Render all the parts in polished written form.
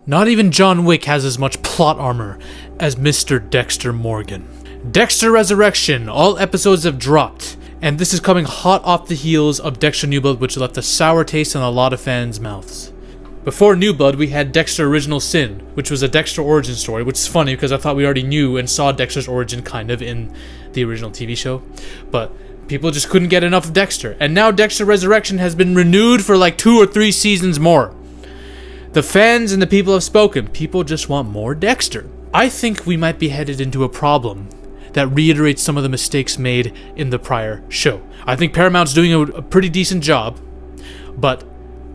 Not even John Wick has as much plot armor as Mr. Dexter Morgan. Dexter Resurrection, all episodes have dropped, and this is coming hot off the heels of Dexter New Blood, which left a sour taste in a lot of fans' mouths. Before New Blood, we had Dexter Original Sin, which was a Dexter origin story, which is funny because I thought we already knew and saw Dexter's origin kind of in the original TV show, but people just couldn't get enough of Dexter. And now Dexter Resurrection has been renewed for like 2 or 3 seasons more. The fans and the people have spoken. People just want more Dexter. I think we might be headed into a problem that reiterates some of the mistakes made in the prior show. I think Paramount's doing a pretty decent job, but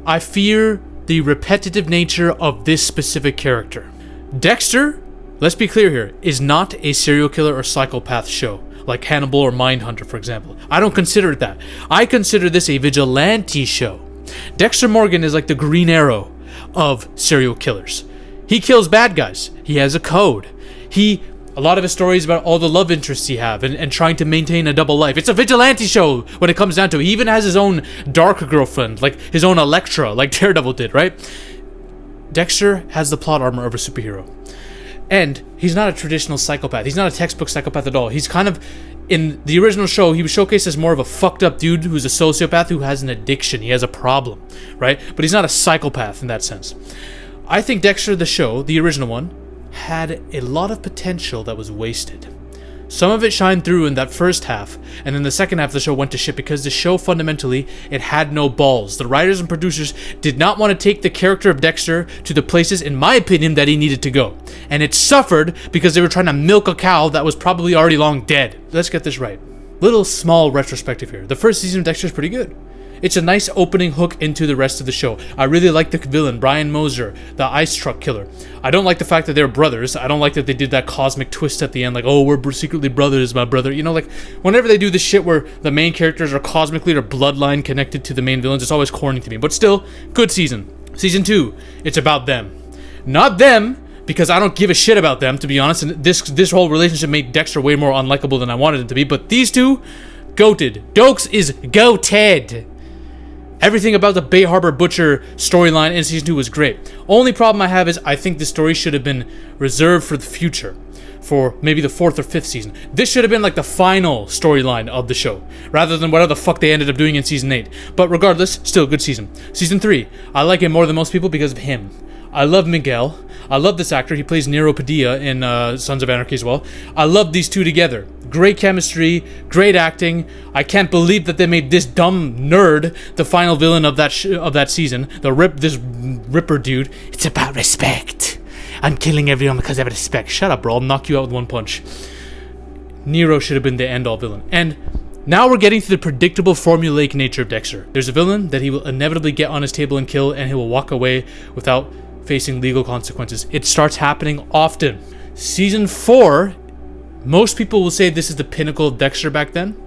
I fear the repetitive nature of this specific character. Dexter, let's be clear here, is not a serial killer or psychopath show, like Hannibal or Mindhunter, for example. I don't consider it that. I consider this a vigilante show. Dexter Morgan is like the Green Arrow of serial killers. He kills bad guys. He has a code. A lot of his stories about all the love interests he have and trying to maintain a double life. It's a vigilante show when it comes down to it. He even has his own dark girlfriend, like his own Elektra, like Daredevil did, right? Dexter has the plot armor of a superhero. And he's not a traditional psychopath. He's not a textbook psychopath at all. He's kind of, in the original show, he was showcased as more of a fucked up dude who's a sociopath who has an addiction. He has a problem, right? But he's not a psychopath in that sense. I think Dexter, the show, the original one, had a lot of potential that was wasted. Some of it shined through in that first half, and then the second half of the show went to shit because the show fundamentally, it had no balls. The writers and producers did not want to take the character of Dexter to the places, in my opinion, that he needed to go. And it suffered because they were trying to milk a cow that was probably already long dead. Let's get this right. Little small retrospective here. The first season of Dexter is pretty good. It's a nice opening hook into the rest of the show. I really like the villain, Brian Moser, the ice truck killer. I don't like the fact that they're brothers. I don't like that they did that cosmic twist at the end, like, oh, we're secretly brothers, my brother. You know, like, whenever they do this shit where the main characters are cosmically or bloodline connected to the main villains, it's always corny to me. But still, good season. Season 2, it's about them. Not them, because I don't give a shit about them, to be honest, and this whole relationship made Dexter way more unlikable than I wanted him to be, but these two, goated. Dokes is goated. Everything about the Bay Harbor Butcher storyline in Season 2 was great. Only problem I have is I think the story should have been reserved for the future, for maybe the 4th or 5th season. This should have been like the final storyline of the show, rather than whatever the fuck they ended up doing in Season 8. But regardless, still a good season. Season 3, I like it more than most people because of him. I love Miguel. I love this actor. He plays Nero Padilla in Sons of Anarchy as well. I love these two together. Great chemistry, great acting. I can't believe that they made this dumb nerd the final villain of that season. This Ripper dude. It's about respect. I'm killing everyone because I have respect. Shut up, bro. I'll knock you out with one punch. Nero should have been the end-all villain. And now we're getting to the predictable formulaic nature of Dexter. There's a villain that he will inevitably get on his table and kill, and he will walk away without facing legal consequences. It starts happening often. Season 4, most people will say this is the pinnacle of Dexter back then.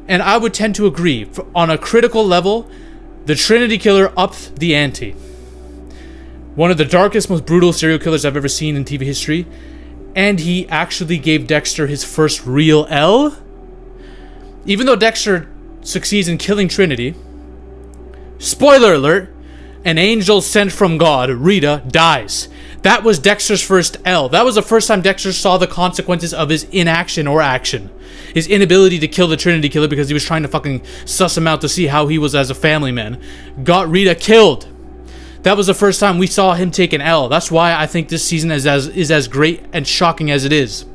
And I would tend to agree. On a critical level, the Trinity Killer upped the ante. One of the darkest, most brutal serial killers I've ever seen in TV history. And he actually gave Dexter his first real L. Even though Dexter succeeds in killing Trinity, spoiler alert, an angel sent from God, Rita, dies. That was Dexter's first L. That was the first time Dexter saw the consequences of his inaction or action. His inability to kill the Trinity Killer because he was trying to fucking suss him out to see how he was as a family man. Got Rita killed. That was the first time we saw him take an L. That's why I think this season is as great and shocking as it is.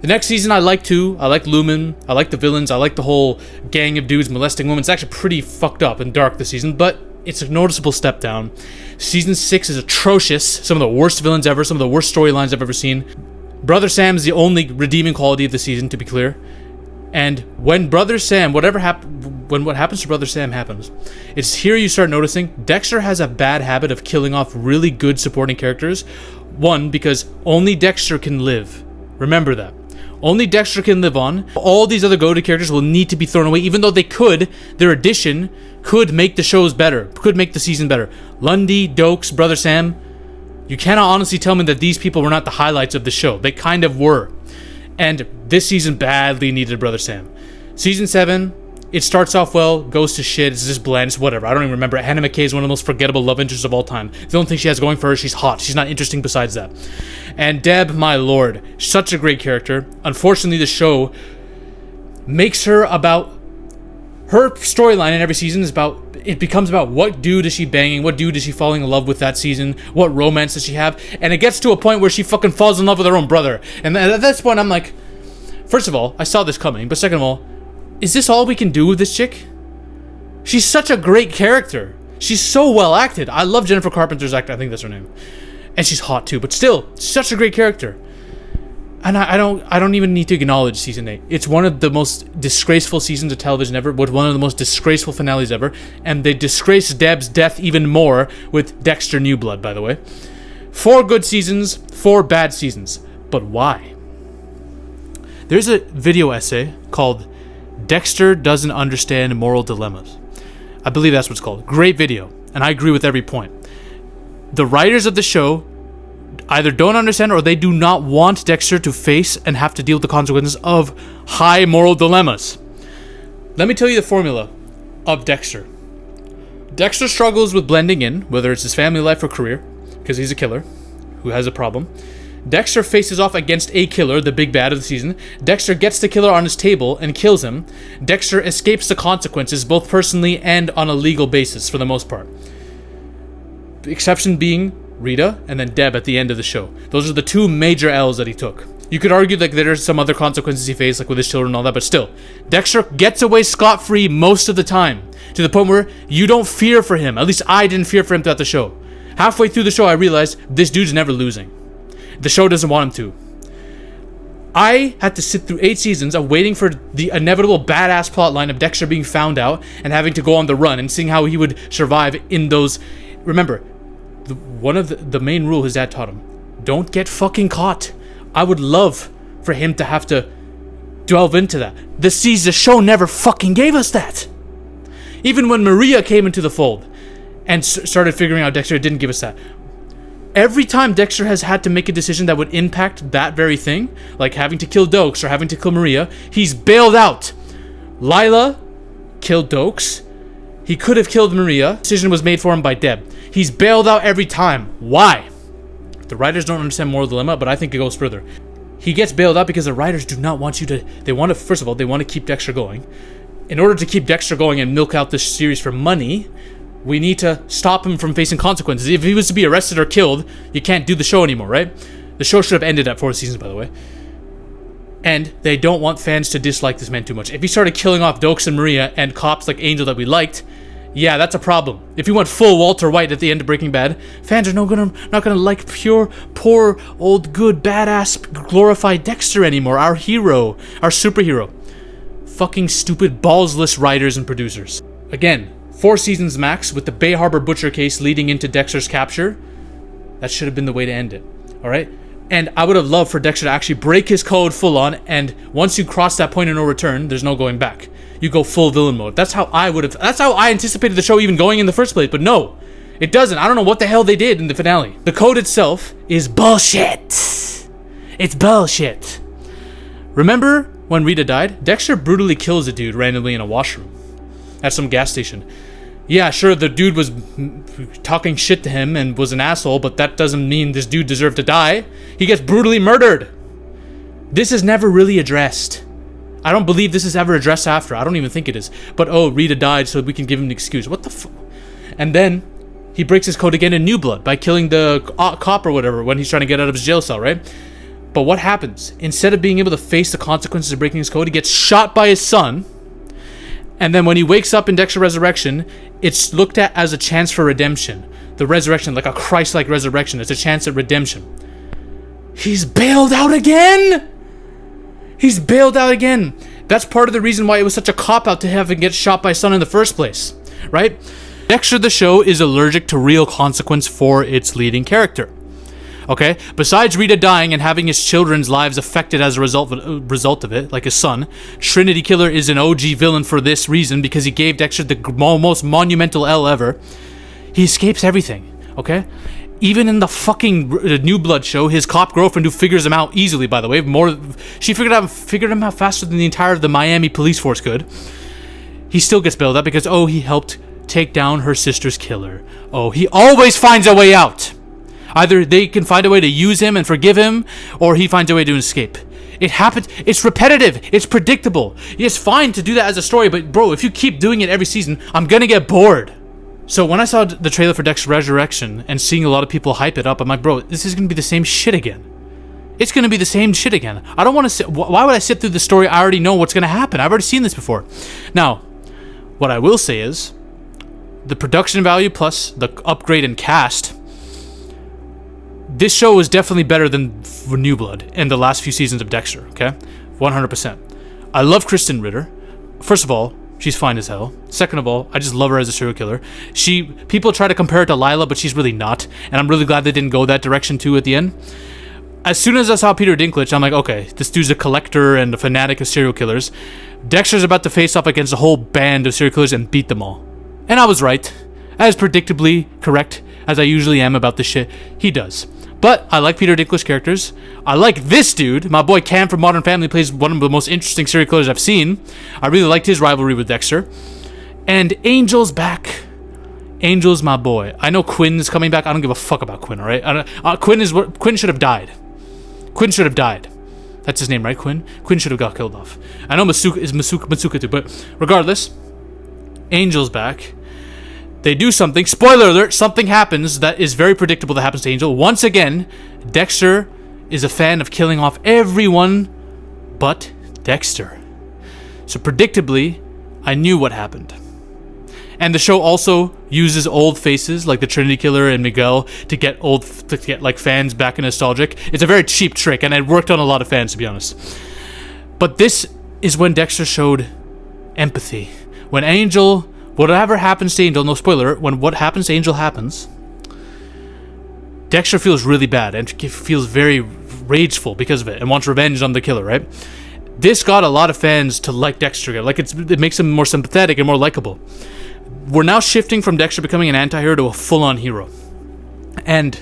The next season I like too. I like Lumen. I like the villains. I like the whole gang of dudes molesting women. It's actually pretty fucked up and dark this season, but it's a noticeable step down. Season 6 is atrocious. Some of the worst villains ever. Some of the worst storylines I've ever seen. Brother Sam is the only redeeming quality of the season, to be clear. And when Brother Sam, when what happens to Brother Sam happens, it's here you start noticing Dexter has a bad habit of killing off really good supporting characters. One, because only Dexter can live. Remember that. Only Dexter can live on. All these other go-to characters will need to be thrown away, even though their addition could make the shows better, could make the season better. Lundy, Dokes, Brother Sam, you cannot honestly tell me that these people were not the highlights of the show. They kind of were. And this season badly needed Brother Sam. Season 7, It starts off well, goes to shit, it's just bland, it's whatever. I don't even remember. Hannah McKay is one of the most forgettable love interests of all time. The only thing she has going for her, she's hot. She's not interesting besides that. And Deb, my lord, such a great character. Unfortunately, the show makes her about... Her storyline in every season is about... It becomes about what dude is she banging, what dude is she falling in love with that season, what romance does she have, and it gets to a point where she fucking falls in love with her own brother. And at this point, I'm like... First of all, I saw this coming, but second of all, is this all we can do with this chick? She's such a great character. She's so well acted. I love Jennifer Carpenter's acting. I think that's her name. And she's hot too, but still, such a great character. And I don't even need to acknowledge season 8. It's one of the most disgraceful seasons of television ever, with one of the most disgraceful finales ever, and they disgrace Deb's death even more with Dexter New Blood, by the way. 4 good seasons, 4 bad seasons. But why? There's a video essay called Dexter Doesn't Understand Moral Dilemmas. I believe that's what it's called. Great video, and I agree with every point. The writers of the show either don't understand or they do not want Dexter to face and have to deal with the consequences of high moral dilemmas. Let me tell you the formula of Dexter. Dexter struggles with blending in, whether it's his family life or career, because he's a killer who has a problem. Dexter faces off against a killer, the big bad of the season. Dexter gets the killer on his table and kills him. Dexter escapes the consequences, both personally and on a legal basis, for the most part. The exception being Rita and then Deb at the end of the show. Those are the 2 major L's that he took. You could argue like there's some other consequences he faced, like with his children and all that, but still, Dexter gets away scot-free most of the time, to the point where you don't fear for him. At least I didn't fear for him throughout the show. Halfway through the show, I realized this dude's never losing. The show doesn't want him to. I had to sit through 8 seasons of waiting for the inevitable badass plotline of Dexter being found out and having to go on the run and seeing how he would survive in those... Remember, one of the main rule his dad taught him, don't get fucking caught. I would love for him to have to delve into that. The show never fucking gave us that. Even when Maria came into the fold and started figuring out Dexter, it didn't give us that. Every time Dexter has had to make a decision that would impact that very thing, like having to kill Dokes or having to kill Maria, he's bailed out. Lila killed Dokes. He could have killed Maria. Decision was made for him by Deb. He's bailed out every time. Why? The writers don't understand moral dilemma, but I think it goes further. He gets bailed out because the writers do not want you to... They want to, first of all, they want to keep Dexter going. In order to keep Dexter going and milk out this series for money, we need to stop him from facing consequences. If he was to be arrested or killed, you can't do the show anymore, right? The show should have ended at 4 seasons, by the way. And they don't want fans to dislike this man too much. If he started killing off Dokes and Maria and cops like Angel that we liked, yeah, that's a problem. If he went full Walter White at the end of Breaking Bad, fans are not gonna like pure, poor, old, good, badass, glorified Dexter anymore. Our hero, our superhero. Fucking stupid, ballsless writers and producers. Again, 4 seasons max with the Bay Harbor Butcher case leading into Dexter's capture. That should have been the way to end it. Alright? And I would have loved for Dexter to actually break his code full on, and once you cross that point of no return, there's no going back. You go full villain mode. That's how I anticipated the show even going in the first place, but no. It doesn't. I don't know what the hell they did in the finale. The code itself is bullshit. It's bullshit. Remember when Rita died? Dexter brutally kills a dude randomly in a washroom at some gas station. Yeah, sure, the dude was talking shit to him and was an asshole, but that doesn't mean this dude deserved to die. He gets brutally murdered. This is never really addressed. I don't believe this is ever addressed after. I don't even think it is. But, oh, Rita died, so we can give him an excuse. What the fuck? And then he breaks his code again in New Blood by killing the cop or whatever when he's trying to get out of his jail cell, right? But what happens? Instead of being able to face the consequences of breaking his code, he gets shot by his son. And then when he wakes up in Dexter Resurrection, it's looked at as a chance for redemption. The resurrection, like a Christ-like resurrection. It's a chance at redemption. He's bailed out again! He's bailed out again. That's part of the reason why it was such a cop-out to have him get shot by his son in the first place. Right? Dexter the show is allergic to real consequence for its leading character. Okay? Besides Rita dying and having his children's lives affected as a result of it, like his son, Trinity Killer is an OG villain for this reason because he gave Dexter the most monumental L ever. He escapes everything. Okay? Even in the fucking New Blood show, his cop girlfriend who figures him out easily, by the way, she figured him out faster than the entire of the Miami police force could. he still gets bailed out because, oh, he helped take down her sister's killer. Oh, he always finds a way out. Either they can find a way to use him and forgive him, or he finds a way to escape. It happens. It's repetitive. It's predictable. It's fine to do that as a story, but bro, if you keep doing it every season, I'm gonna get bored. So when I saw the trailer for Dexter Resurrection and seeing a lot of people hype it up, I'm like, bro, this is gonna be the same shit again. It's gonna be the same shit again. I don't want to sit. Why would I sit through the story? I already know what's gonna happen. I've already seen this before. Now, what I will say is, the production value plus the upgrade in cast, this show is definitely better than New Blood and the last few seasons of Dexter, okay? 100%. I love Kristen Ritter. First of all, she's fine as hell. Second of all, I just love her as a serial killer. People try to compare her to Lila, but she's really not. And I'm really glad they didn't go that direction too at the end. As soon as I saw Peter Dinklage, I'm like, okay, this dude's a collector and a fanatic of serial killers. Dexter's about to face off against a whole band of serial killers and beat them all. And I was right. As predictably correct as I usually am about this shit, he does. But I like Peter Dinklage's characters. I like this dude. My boy Cam from Modern Family plays one of the most interesting serial killers I've seen. I really liked his rivalry with Dexter. And Angel's back. Angel's my boy. I know Quinn's coming back. I don't give a fuck about Quinn, alright? Quinn should have died. Quinn should have died. That's his name, right? Quinn? Quinn should have got killed off. I know Masuka is Matsuka too, but regardless, Angel's back. They do something. Spoiler alert, something happens that is very predictable that happens to Angel. Once again, Dexter is a fan of killing off everyone but Dexter. So predictably, I knew what happened. And the show also uses old faces like the Trinity Killer and Miguel to get like fans back and nostalgic. It's a very cheap trick, and it worked on a lot of fans, to be honest. But this is when Dexter showed empathy. When Angel, whatever happens to Angel, no spoiler, when what happens to Angel happens, Dexter feels really bad and feels very rageful because of it and wants revenge on the killer, right? This got a lot of fans to like Dexter again. Like it makes him more sympathetic and more likable. We're now shifting from Dexter becoming an anti-hero to a full-on hero. And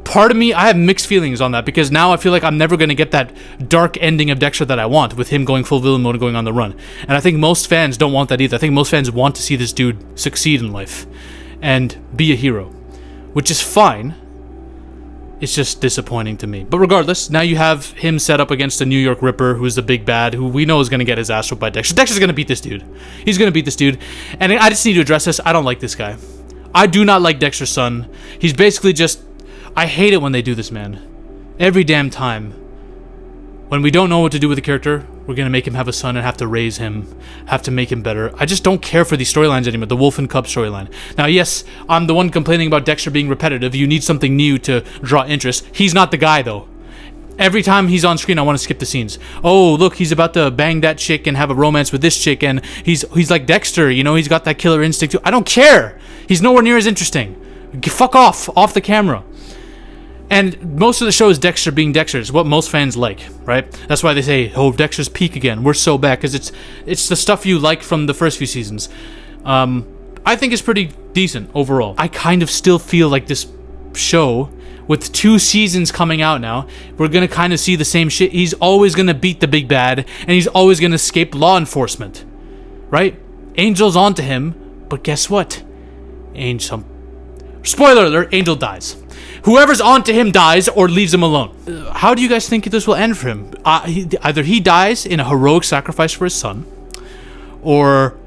part of me, I have mixed feelings on that because now I feel like I'm never going to get that dark ending of Dexter that I want with him going full villain mode and going on the run. And I think most fans don't want that either. I think most fans want to see this dude succeed in life and be a hero, which is fine. It's just disappointing to me. But regardless, now you have him set up against the New York Ripper, who's the big bad, who we know is going to get his ass whooped by Dexter. Dexter's going to beat this dude. He's going to beat this dude. And I just need to address this. I don't like this guy. I do not like Dexter's son. He's basically just... I hate it when they do this, man. Every damn time. When we don't know what to do with the character, we're going to make him have a son and have to raise him, have to make him better. I just don't care for these storylines anymore, the Wolf and Cub storyline. Now, yes, I'm the one complaining about Dexter being repetitive. You need something new to draw interest. He's not the guy, though. Every time he's on screen, I want to skip the scenes. Oh, look, he's about to bang that chick and have a romance with this chick, and he's like Dexter, you know, he's got that killer instinct too. I don't care. He's nowhere near as interesting. Fuck off the camera. And most of the show is Dexter being Dexter. It's what most fans like, right? That's why they say, oh, Dexter's peak again. We're so bad. Because it's the stuff you like from the first few seasons. I think it's pretty decent overall. I kind of still feel like this show, with 2 seasons coming out now, we're going to kind of see the same shit. He's always going to beat the big bad. And he's always going to escape law enforcement. Right? Angel's onto him. But guess what? Spoiler alert, Angel dies. Whoever's onto him dies or leaves him alone. How do you guys think this will end for him? Either he dies in a heroic sacrifice for his son, or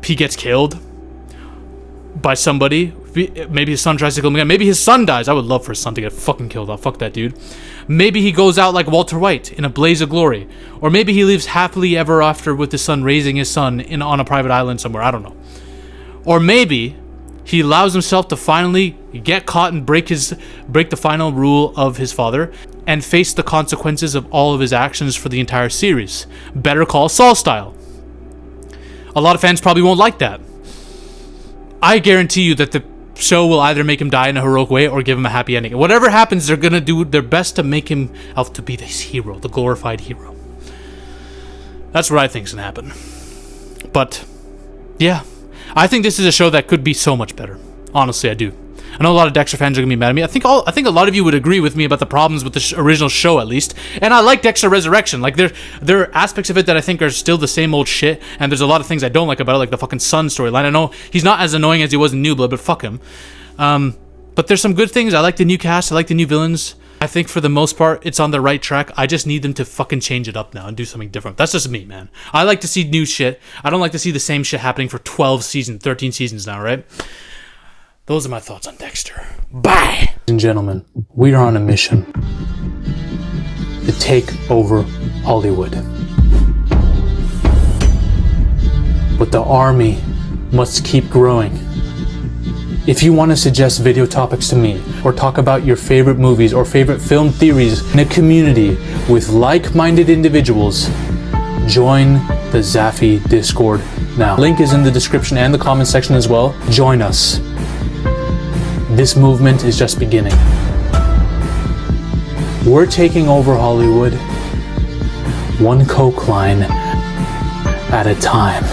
he gets killed by somebody. Maybe his son tries to kill him again. Maybe his son dies. I would love for his son to get fucking killed off. Fuck that dude. Maybe he goes out like Walter White in a blaze of glory. Or maybe he lives happily ever after with his son, raising his son on a private island somewhere. I don't know. Or maybe he allows himself to finally get caught and break the final rule of his father and face the consequences of all of his actions for the entire series. Better Call Saul style. A lot of fans probably won't like that. I guarantee you that the show will either make him die in a heroic way or give him a happy ending. Whatever happens, they're going to do their best to make him out to be this hero, the glorified hero. That's what I think is going to happen. But, yeah. I think this is a show that could be so much better. Honestly, I do. I know a lot of Dexter fans are gonna be mad at me. I think a lot of you would agree with me about the problems with the original show, at least. And I like Dexter Resurrection. Like there are aspects of it that I think are still the same old shit, and there's a lot of things I don't like about it, like the fucking son storyline. I know he's not as annoying as he was in New Blood, but fuck him. But there's some good things. I like the new cast. I like the new villains. I think for the most part, it's on the right track. I just need them to fucking change it up now and do something different. That's just me, man. I like to see new shit. I don't like to see the same shit happening for 12 seasons, 13 seasons now, right? Those are my thoughts on Dexter. Bye! Ladies and gentlemen, we are on a mission to take over Hollywood. But the army must keep growing. If you want to suggest video topics to me, or talk about your favorite movies or favorite film theories in a community with like-minded individuals, join the Zafy Discord now. Link is in the description and the comment section as well. Join us. This movement is just beginning. We're taking over Hollywood, one coke line at a time.